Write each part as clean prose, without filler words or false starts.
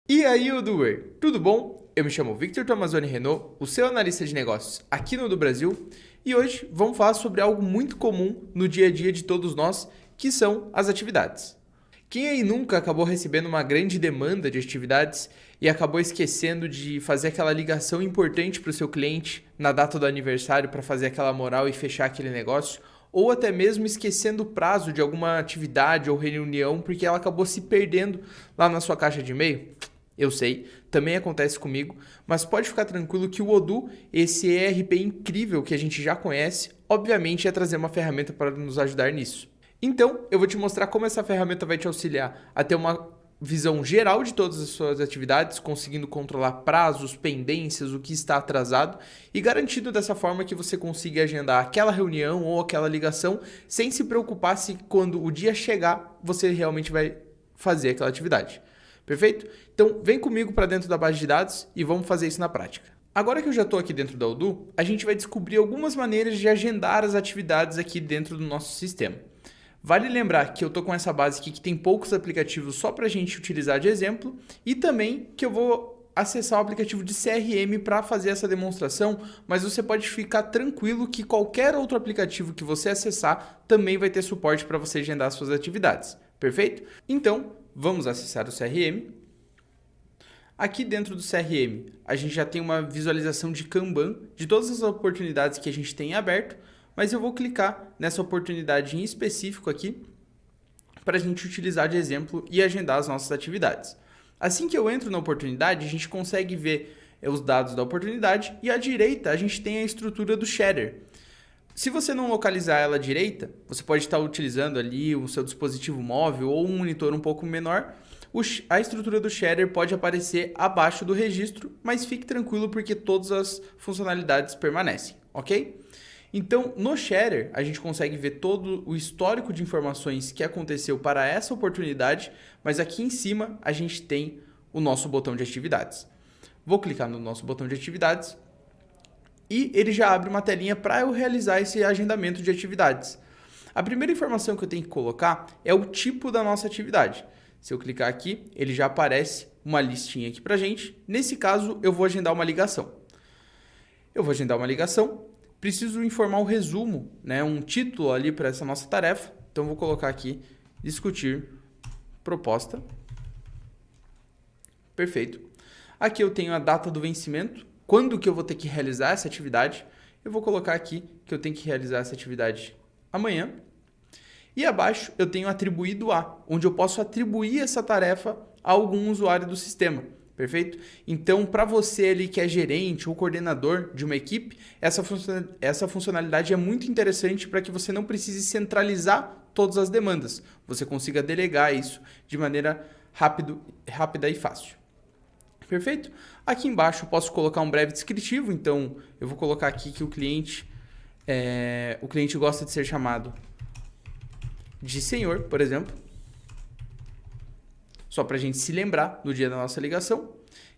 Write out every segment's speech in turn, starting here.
E aí, Uduer, tudo bom? Eu me chamo Victor Tomazoni Renault, o seu analista de negócios aqui no Do Brasil, e hoje vamos falar sobre algo muito comum no dia a dia de todos nós, que são as atividades. Quem aí nunca acabou recebendo uma grande demanda de atividades e acabou esquecendo de fazer aquela ligação importante para o seu cliente na data do aniversário para fazer aquela moral e fechar aquele negócio? Ou até mesmo esquecendo o prazo de alguma atividade ou reunião porque ela acabou se perdendo lá na sua caixa de e-mail? Eu sei, também acontece comigo, mas pode ficar tranquilo que o Odoo, esse ERP incrível que a gente já conhece, obviamente ia trazer uma ferramenta para nos ajudar nisso. Então, eu vou te mostrar como essa ferramenta vai te auxiliar a ter uma visão geral de todas as suas atividades, conseguindo controlar prazos, pendências, o que está atrasado e garantindo dessa forma que você consiga agendar aquela reunião ou aquela ligação sem se preocupar se quando o dia chegar você realmente vai fazer aquela atividade. Perfeito? Então, vem comigo para dentro da base de dados e vamos fazer isso na prática. Agora que eu já estou aqui dentro da Odoo, a gente vai descobrir algumas maneiras de agendar as atividades aqui dentro do nosso sistema. Vale lembrar que eu estou com essa base aqui que tem poucos aplicativos só para a gente utilizar de exemplo e também que eu vou acessar o aplicativo de CRM para fazer essa demonstração, mas você pode ficar tranquilo que qualquer outro aplicativo que você acessar também vai ter suporte para você agendar suas atividades. Perfeito? Então, vamos acessar o CRM. Aqui dentro do CRM, a gente já tem uma visualização de Kanban de todas as oportunidades que a gente tem aberto, mas eu vou clicar nessa oportunidade em específico aqui para a gente utilizar de exemplo e agendar as nossas atividades. Assim que eu entro na oportunidade, a gente consegue ver os dados da oportunidade e à direita a gente tem a estrutura do shader. Se você não localizar ela à direita, você pode estar utilizando ali o seu dispositivo móvel ou um monitor um pouco menor. A estrutura do shader pode aparecer abaixo do registro, mas fique tranquilo porque todas as funcionalidades permanecem, ok? Então, no shader, a gente consegue ver todo o histórico de informações que aconteceu para essa oportunidade, mas aqui em cima a gente tem o nosso botão de atividades. Vou clicar no nosso botão de atividades e ele já abre uma telinha para eu realizar esse agendamento de atividades. A primeira informação que eu tenho que colocar é o tipo da nossa atividade. Se eu clicar aqui, ele já aparece uma listinha aqui para a gente. Nesse caso, eu vou agendar uma ligação. Eu vou agendar uma ligação. Preciso informar um resumo, né, um título ali para essa nossa tarefa. Então, vou colocar aqui, discutir proposta. Perfeito. Aqui eu tenho a data do vencimento, quando que eu vou ter que realizar essa atividade. Eu vou colocar aqui que eu tenho que realizar essa atividade amanhã. E abaixo eu tenho atribuído a, onde eu posso atribuir essa tarefa a algum usuário do sistema. Perfeito? Então, para você ali que é gerente ou coordenador de uma equipe, essa funcionalidade é muito interessante para que você não precise centralizar todas as demandas. Você consiga delegar isso de maneira rápida e fácil. Perfeito? Aqui embaixo eu posso colocar um breve descritivo, então eu vou colocar aqui que o cliente gosta de ser chamado de senhor, por exemplo. Só para a gente se lembrar no dia da nossa ligação.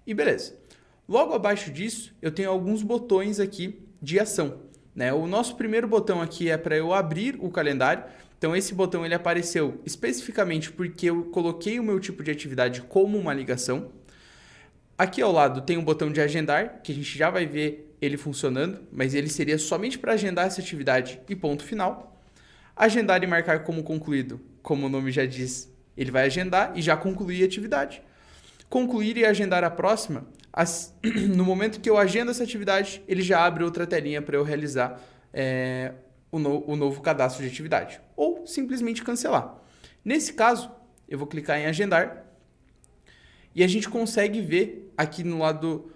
E beleza. Logo abaixo disso, eu tenho alguns botões aqui de ação, né? O nosso primeiro botão aqui é para eu abrir o calendário. Então, esse botão ele apareceu especificamente porque eu coloquei o meu tipo de atividade como uma ligação. Aqui ao lado tem um botão de agendar, que a gente já vai ver ele funcionando, mas ele seria somente para agendar essa atividade e ponto final. Agendar e marcar como concluído, como o nome já diz, ele vai agendar e já concluir a atividade. Concluir e agendar a próxima, no momento que eu agendo essa atividade, ele já abre outra telinha para eu realizar o novo cadastro de atividade. Ou simplesmente cancelar. Nesse caso, eu vou clicar em agendar e a gente consegue ver aqui no lado,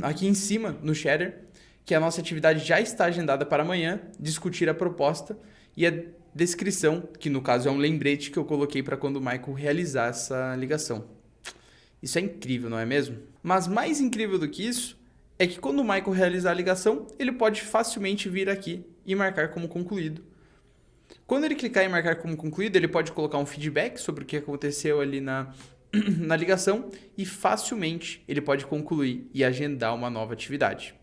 aqui em cima, no shader, que a nossa atividade já está agendada para amanhã, discutir a proposta e a descrição, que no caso é um lembrete que eu coloquei para quando o Michael realizar essa ligação. Isso é incrível, não é mesmo? Mas mais incrível do que isso é que quando o Michael realizar a ligação, ele pode facilmente vir aqui e marcar como concluído. Quando ele clicar em marcar como concluído, ele pode colocar um feedback sobre o que aconteceu ali na ligação e facilmente ele pode concluir e agendar uma nova atividade,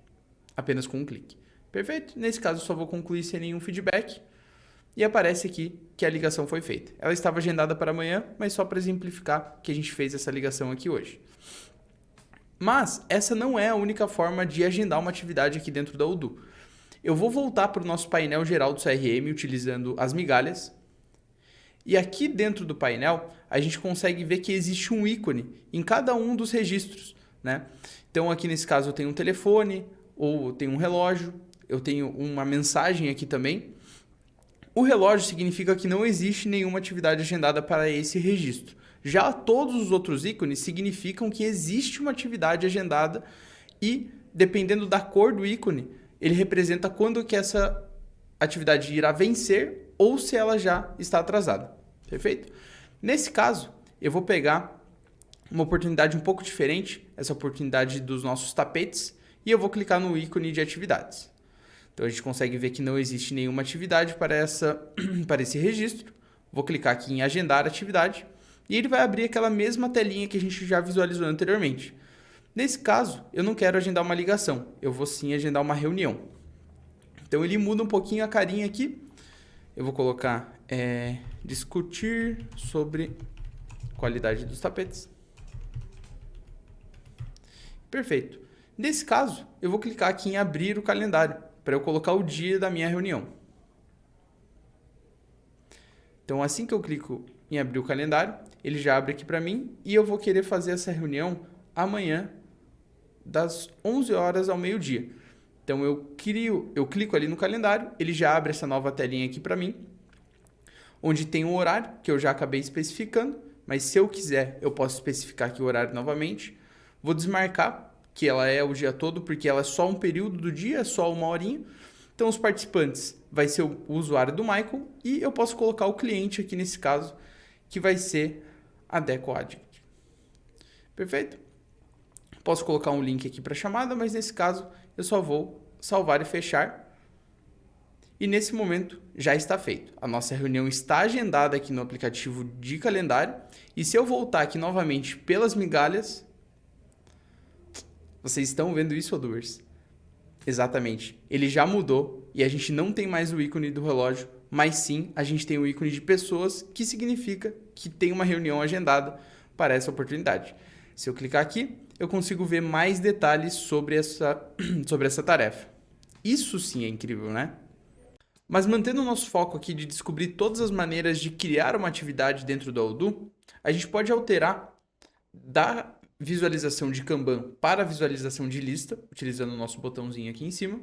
apenas com um clique. Perfeito? Nesse caso, eu só vou concluir sem nenhum feedback. e aparece aqui que a ligação foi feita. Ela estava agendada para amanhã, mas só para exemplificar que a gente fez essa ligação aqui hoje. Mas essa não é a única forma de agendar uma atividade aqui dentro da Odoo. Eu vou voltar para o nosso painel geral do CRM utilizando as migalhas. E aqui dentro do painel, a gente consegue ver que existe um ícone em cada um dos registros, né? Então aqui nesse caso eu tenho um telefone, ou eu tenho um relógio, eu tenho uma mensagem aqui também. O relógio significa que não existe nenhuma atividade agendada para esse registro. Já todos os outros ícones significam que existe uma atividade agendada e, dependendo da cor do ícone, ele representa quando que essa atividade irá vencer ou se ela já está atrasada. Perfeito? Nesse caso, eu vou pegar uma oportunidade um pouco diferente, essa oportunidade dos nossos tapetes, e eu vou clicar no ícone de atividades. Então a gente consegue ver que não existe nenhuma atividade para esse registro. Vou clicar aqui em agendar atividade e ele vai abrir aquela mesma telinha que a gente já visualizou anteriormente. Nesse caso, eu não quero agendar uma ligação, eu vou sim agendar uma reunião. Então ele muda um pouquinho a carinha aqui. Eu vou colocar discutir sobre qualidade dos tapetes. Perfeito. Nesse caso, eu vou clicar aqui em abrir o calendário para eu colocar o dia da minha reunião. Então, assim que eu clico em abrir o calendário, ele já abre aqui para mim e eu vou querer fazer essa reunião amanhã, das 11 horas ao meio-dia. Então, eu clico ali no calendário, ele já abre essa nova telinha aqui para mim, onde tem um horário que eu já acabei especificando, mas se eu quiser, eu posso especificar aqui o horário novamente. Vou desmarcar que ela é o dia todo, porque ela é só um período do dia, é só uma horinha. Então, os participantes vai ser o usuário do Michael e eu posso colocar o cliente aqui nesse caso, que vai ser a Deco Addict. Perfeito? Posso colocar um link aqui para a chamada, mas nesse caso eu só vou salvar e fechar. E nesse momento já está feito. A nossa reunião está agendada aqui no aplicativo de calendário. E se eu voltar aqui novamente pelas migalhas, vocês estão vendo isso, Odooers? Exatamente. Ele já mudou e a gente não tem mais o ícone do relógio, mas sim a gente tem o ícone de pessoas, que significa que tem uma reunião agendada para essa oportunidade. Se eu clicar aqui, eu consigo ver mais detalhes sobre essa tarefa. Isso sim é incrível, né? Mas mantendo o nosso foco aqui de descobrir todas as maneiras de criar uma atividade dentro do Odoo, a gente pode alterar da visualização de Kanban para a visualização de lista, utilizando o nosso botãozinho aqui em cima.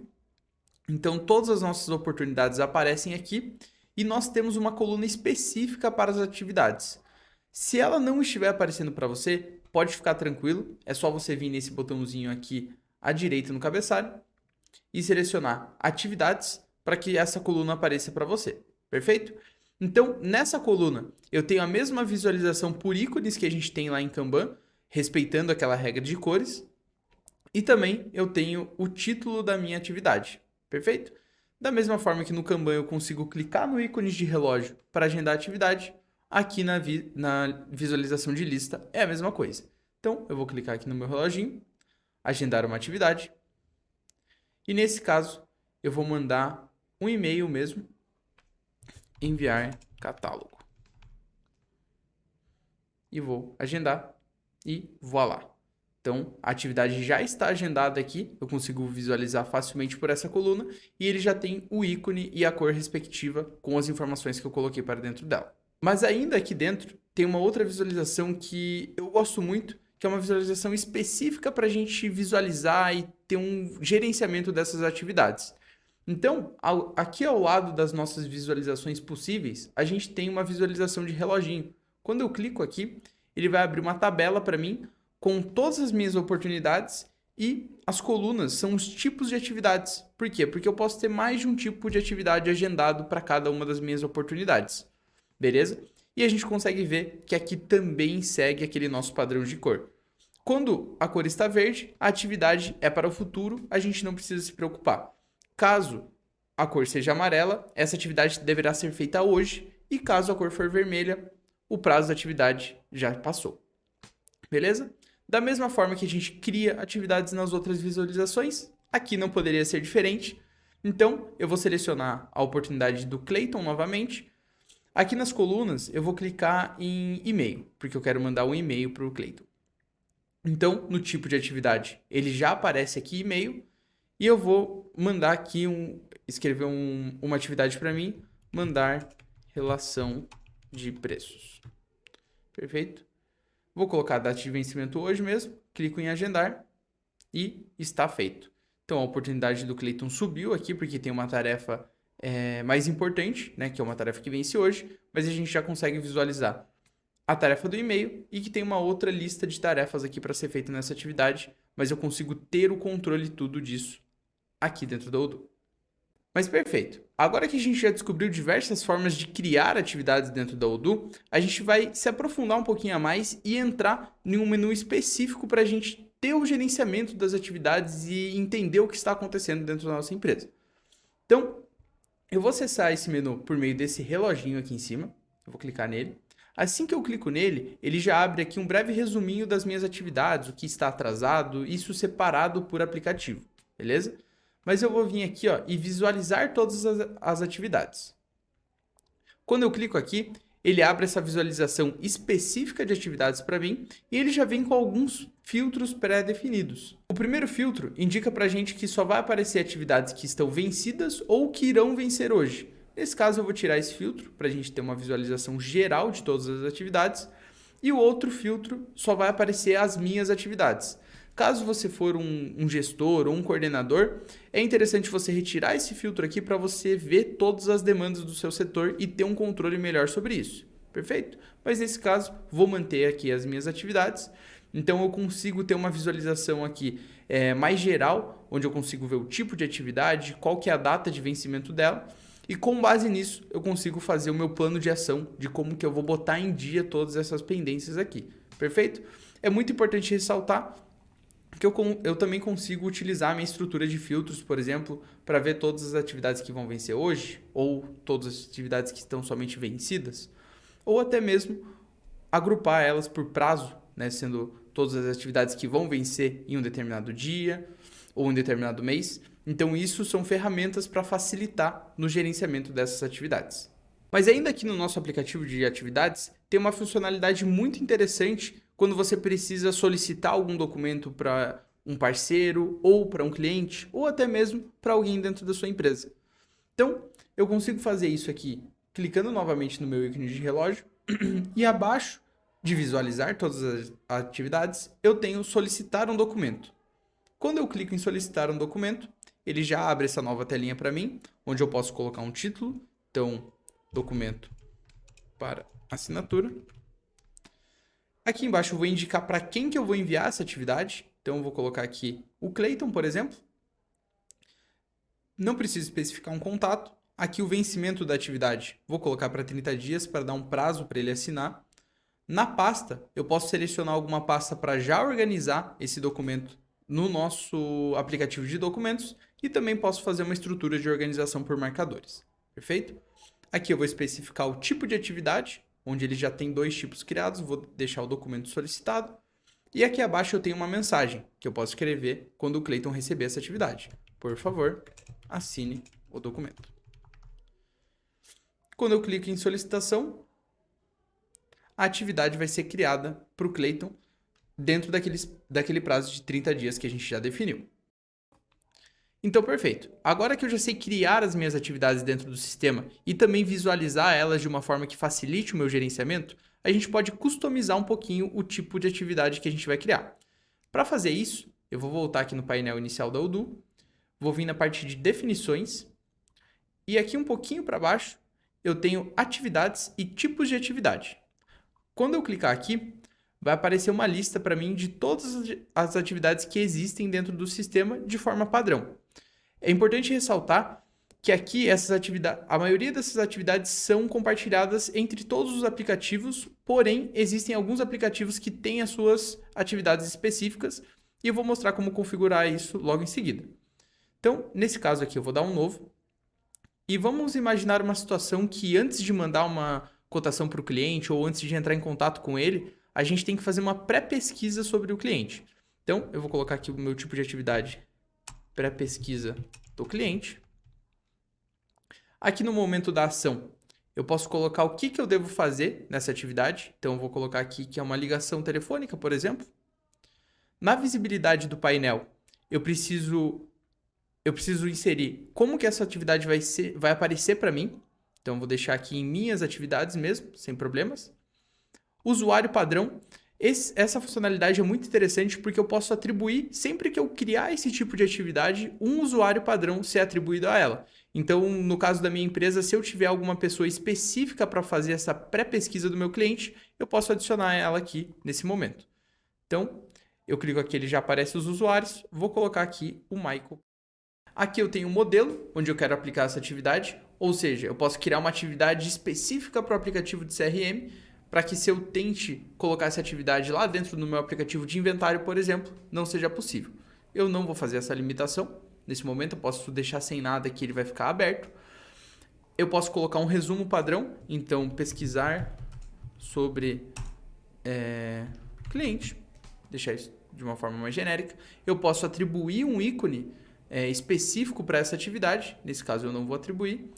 Então, todas as nossas oportunidades aparecem aqui e nós temos uma coluna específica para as atividades. Se ela não estiver aparecendo para você, pode ficar tranquilo, é só você vir nesse botãozinho aqui à direita no cabeçalho e selecionar atividades para que essa coluna apareça para você. Perfeito? Então, nessa coluna, eu tenho a mesma visualização por ícones que a gente tem lá em Kanban, respeitando aquela regra de cores. E também eu tenho o título da minha atividade. Perfeito? Da mesma forma que no Kanban eu consigo clicar no ícone de relógio para agendar a atividade, aqui na visualização de lista é a mesma coisa. Então, eu vou clicar aqui no meu reloginho, agendar uma atividade. E nesse caso, eu vou mandar um e-mail mesmo, enviar catálogo. E vou agendar. E voilá. Então, a atividade já está agendada aqui, eu consigo visualizar facilmente por essa coluna, e ele já tem o ícone e a cor respectiva com as informações que eu coloquei para dentro dela. Mas ainda aqui dentro, tem uma outra visualização que eu gosto muito, que é uma visualização específica para a gente visualizar e ter um gerenciamento dessas atividades. Então, aqui ao lado das nossas visualizações possíveis, a gente tem uma visualização de reloginho. Quando eu clico aqui, ele vai abrir uma tabela para mim com todas as minhas oportunidades e as colunas são os tipos de atividades. Por quê? Porque eu posso ter mais de um tipo de atividade agendado para cada uma das minhas oportunidades. Beleza? E a gente consegue ver que aqui também segue aquele nosso padrão de cor. Quando a cor está verde, a atividade é para o futuro, a gente não precisa se preocupar. Caso a cor seja amarela, essa atividade deverá ser feita hoje, e caso a cor for vermelha, o prazo da atividade já passou. Beleza? Da mesma forma que a gente cria atividades nas outras visualizações, aqui não poderia ser diferente. Então, eu vou selecionar a oportunidade do Clayton novamente. Aqui nas colunas, eu vou clicar em e-mail, porque eu quero mandar um e-mail para o Clayton. Então, no tipo de atividade, ele já aparece aqui e-mail, e eu vou mandar aqui escrever uma atividade para mim, mandar relação de preços. Perfeito? Vou colocar a data de vencimento hoje mesmo, clico em agendar e está feito. Então, a oportunidade do Clayton subiu aqui, porque tem uma tarefa mais importante, né, que é uma tarefa que vence hoje, mas a gente já consegue visualizar a tarefa do e-mail e que tem uma outra lista de tarefas aqui para ser feita nessa atividade, mas eu consigo ter o controle tudo disso aqui dentro do Odoo. Mas perfeito. Agora que a gente já descobriu diversas formas de criar atividades dentro da Odoo, a gente vai se aprofundar um pouquinho a mais e entrar em um menu específico para a gente ter o gerenciamento das atividades e entender o que está acontecendo dentro da nossa empresa. Então, eu vou acessar esse menu por meio desse reloginho aqui em cima. Eu vou clicar nele. Assim que eu clico nele, ele já abre aqui um breve resuminho das minhas atividades, o que está atrasado, isso separado por aplicativo, beleza? Mas eu vou vir aqui e visualizar todas as atividades. Quando eu clico aqui, ele abre essa visualização específica de atividades para mim e ele já vem com alguns filtros pré-definidos. O primeiro filtro indica para a gente que só vai aparecer atividades que estão vencidas ou que irão vencer hoje. Nesse caso, eu vou tirar esse filtro para a gente ter uma visualização geral de todas as atividades. E o outro filtro só vai aparecer as minhas atividades. Caso você for um gestor ou um coordenador, é interessante você retirar esse filtro aqui para você ver todas as demandas do seu setor e ter um controle melhor sobre isso. Perfeito? Mas nesse caso, vou manter aqui as minhas atividades. Então, eu consigo ter uma visualização aqui mais geral, onde eu consigo ver o tipo de atividade, qual que é a data de vencimento dela. E com base nisso, eu consigo fazer o meu plano de ação de como que eu vou botar em dia todas essas pendências aqui. Perfeito? É muito importante ressaltar que eu também consigo utilizar a minha estrutura de filtros, por exemplo, para ver todas as atividades que vão vencer hoje, ou todas as atividades que estão somente vencidas, ou até mesmo agrupar elas por prazo, né, sendo todas as atividades que vão vencer em um determinado dia ou em um determinado mês. Então, isso são ferramentas para facilitar no gerenciamento dessas atividades. Mas ainda aqui no nosso aplicativo de atividades, tem uma funcionalidade muito interessante quando você precisa solicitar algum documento para um parceiro, ou para um cliente, ou até mesmo para alguém dentro da sua empresa. Então, eu consigo fazer isso aqui clicando novamente no meu ícone de relógio e abaixo de visualizar todas as atividades, eu tenho solicitar um documento. Quando eu clico em solicitar um documento, ele já abre essa nova telinha para mim, onde eu posso colocar um título, então, documento para assinatura. Aqui embaixo eu vou indicar para quem que eu vou enviar essa atividade, então eu vou colocar aqui o Clayton, por exemplo. Não preciso especificar um contato. Aqui o vencimento da atividade, vou colocar para 30 dias para dar um prazo para ele assinar. Na pasta, eu posso selecionar alguma pasta para já organizar esse documento no nosso aplicativo de documentos e também posso fazer uma estrutura de organização por marcadores. Perfeito? Aqui eu vou especificar o tipo de atividade, onde ele já tem 2 tipos criados, vou deixar o documento solicitado. E aqui abaixo eu tenho uma mensagem que eu posso escrever quando o Clayton receber essa atividade. Por favor, assine o documento. Quando eu clico em solicitação, a atividade vai ser criada para o Clayton dentro daquele prazo de 30 dias que a gente já definiu. Então, perfeito. Agora que eu já sei criar as minhas atividades dentro do sistema e também visualizar elas de uma forma que facilite o meu gerenciamento, a gente pode customizar um pouquinho o tipo de atividade que a gente vai criar. Para fazer isso, eu vou voltar aqui no painel inicial da Odoo, vou vir na parte de definições e aqui um pouquinho para baixo eu tenho atividades e tipos de atividade. Quando eu clicar aqui, vai aparecer uma lista para mim de todas as atividades que existem dentro do sistema de forma padrão. É importante ressaltar que aqui a maioria dessas atividades são compartilhadas entre todos os aplicativos, porém existem alguns aplicativos que têm as suas atividades específicas e eu vou mostrar como configurar isso logo em seguida. Então, nesse caso aqui eu vou dar um novo e vamos imaginar uma situação que antes de mandar uma cotação para o cliente ou antes de entrar em contato com ele, a gente tem que fazer uma pré-pesquisa sobre o cliente. Então, eu vou colocar aqui o meu tipo de atividade, pré-pesquisa do cliente. Aqui no momento da ação, eu posso colocar o que eu devo fazer nessa atividade. Então, eu vou colocar aqui que é uma ligação telefônica, por exemplo. Na visibilidade do painel, eu preciso inserir como que essa atividade vai aparecer para mim. Então, eu vou deixar aqui em minhas atividades mesmo, sem problemas. Usuário padrão. Essa funcionalidade é muito interessante porque eu posso atribuir, sempre que eu criar esse tipo de atividade, um usuário padrão ser atribuído a ela. Então, no caso da minha empresa, se eu tiver alguma pessoa específica para fazer essa pré-pesquisa do meu cliente, eu posso adicionar ela aqui nesse momento. Então, eu clico aqui, ele já aparece os usuários, vou colocar aqui o Michael. Aqui eu tenho um modelo onde eu quero aplicar essa atividade, ou seja, eu posso criar uma atividade específica para o aplicativo de CRM, para que se eu tente colocar essa atividade lá dentro do meu aplicativo de inventário, por exemplo, não seja possível. Eu não vou fazer essa limitação. Nesse momento eu posso deixar sem nada que ele vai ficar aberto. Eu posso colocar um resumo padrão, então pesquisar sobre cliente, deixar isso de uma forma mais genérica. Eu posso atribuir um ícone específico para essa atividade, nesse caso eu não vou atribuir.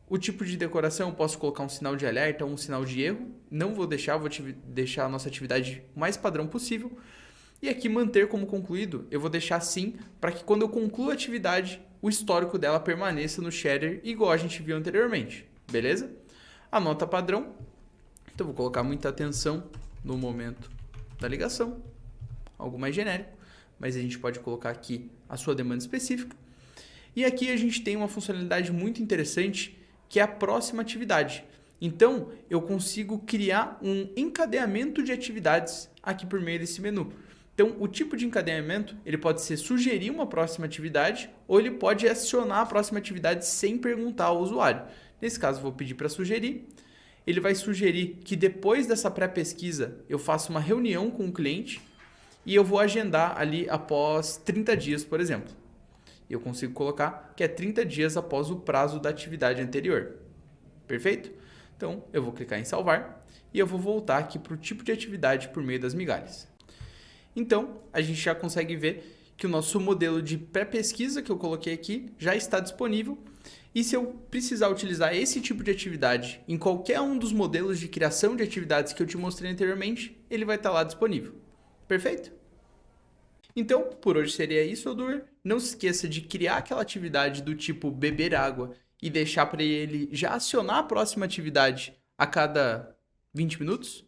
O tipo de decoração, eu posso colocar um sinal de alerta ou um sinal de erro. Não vou deixar, vou deixar a nossa atividade o mais padrão possível. E aqui, manter como concluído, eu vou deixar assim, para que quando eu concluo a atividade, o histórico dela permaneça no shader, igual a gente viu anteriormente. Beleza? A nota padrão, então vou colocar muita atenção no momento da ligação. Algo mais genérico, mas a gente pode colocar aqui a sua demanda específica. E aqui a gente tem uma funcionalidade muito interessante, que é a próxima atividade. Então, eu consigo criar um encadeamento de atividades aqui por meio desse menu. Então, o tipo de encadeamento, ele pode ser sugerir uma próxima atividade ou ele pode acionar a próxima atividade sem perguntar ao usuário. Nesse caso, eu vou pedir para sugerir. Ele vai sugerir que depois dessa pré-pesquisa, eu faça uma reunião com o cliente e eu vou agendar ali após 30 dias, por exemplo. Eu consigo colocar que é 30 dias após o prazo da atividade anterior. Perfeito? Então, eu vou clicar em salvar e eu vou voltar aqui para o tipo de atividade por meio das migalhas. Então, a gente já consegue ver que o nosso modelo de pré-pesquisa que eu coloquei aqui já está disponível. E se eu precisar utilizar esse tipo de atividade em qualquer um dos modelos de criação de atividades que eu te mostrei anteriormente, ele vai estar lá disponível. Perfeito? Então, por hoje seria isso, Odur. Não se esqueça de criar aquela atividade do tipo beber água e deixar para ele já acionar a próxima atividade a cada 20 minutos.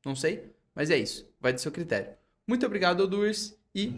Não sei, mas é isso. Vai do seu critério. Muito obrigado, Odurs, e